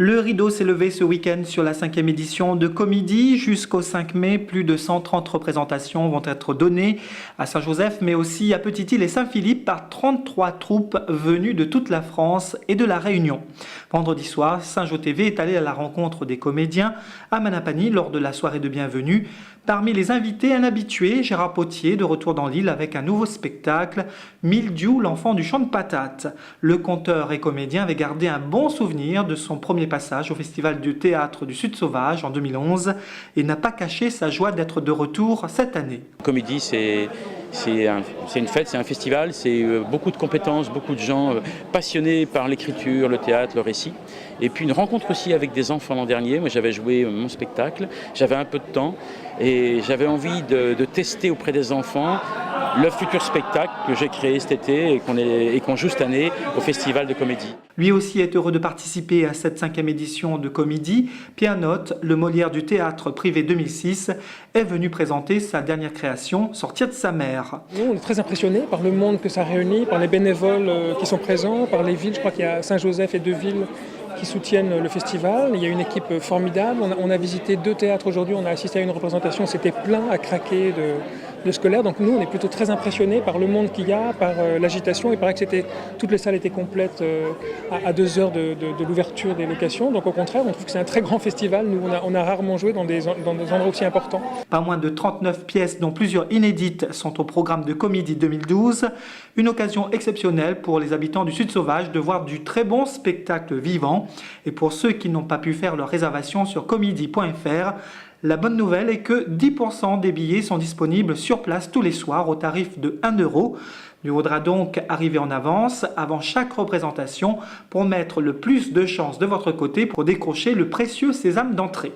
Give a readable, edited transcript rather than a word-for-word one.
Le rideau s'est levé ce week-end sur la 5e édition de Comédie. Jusqu'au 5 mai, plus de 130 représentations vont être données à Saint-Joseph, mais aussi à Petite-Île et Saint-Philippe par 33 troupes venues de toute la France et de la Réunion. Vendredi soir, Saint-Jo TV est allé à la rencontre des comédiens à Manapani lors de la soirée de bienvenue. Parmi les invités, un habitué, Gérard Potier, de retour dans l'île avec un nouveau spectacle, Mildiou, l'enfant du champ de patates. Le conteur et comédien avait gardé un bon souvenir de son premier passage au Festival du théâtre du Sud Sauvage en 2011 et n'a pas caché sa joie d'être de retour cette année. Comédie, c'est une fête, c'est un festival, c'est beaucoup de compétences, beaucoup de gens passionnés par l'écriture, le théâtre, le récit. Et puis une rencontre aussi avec des enfants l'an dernier. Moi j'avais joué mon spectacle, j'avais un peu de temps et j'avais envie de tester auprès des enfants le futur spectacle que j'ai créé cet été et qu'on joue cette année au Festival de Comédie. Lui aussi est heureux de participer à cette 5e édition de Comédie. Pierre Notte, le Molière du théâtre privé 2006, est venu présenter sa dernière création, Sortir de sa mère. Nous, on est très impressionnés par le monde que ça réunit, par les bénévoles qui sont présents, par les villes. Je crois qu'il y a Saint-Joseph et 2 villes qui soutiennent le festival. Il y a une équipe formidable. On a visité 2 théâtres aujourd'hui, on a assisté à une représentation, c'était plein à craquer de scolaires. Donc nous, on est plutôt très impressionnés par le monde qu'il y a, par l'agitation. Il paraît que toutes les salles étaient complètes à 2 heures de l'ouverture des locations. Donc au contraire, on trouve que c'est un très grand festival. Nous, on a rarement joué dans des endroits aussi importants. Pas moins de 39 pièces, dont plusieurs inédites, sont au programme de Comédie 2012. Une occasion exceptionnelle pour les habitants du Sud Sauvage de voir du très bon spectacle vivant. Et pour ceux qui n'ont pas pu faire leur réservation sur comédie.fr, la bonne nouvelle est que 10% des billets sont disponibles sur place tous les soirs au tarif de 1 €. Il faudra donc arriver en avance avant chaque représentation pour mettre le plus de chances de votre côté pour décrocher le précieux sésame d'entrée.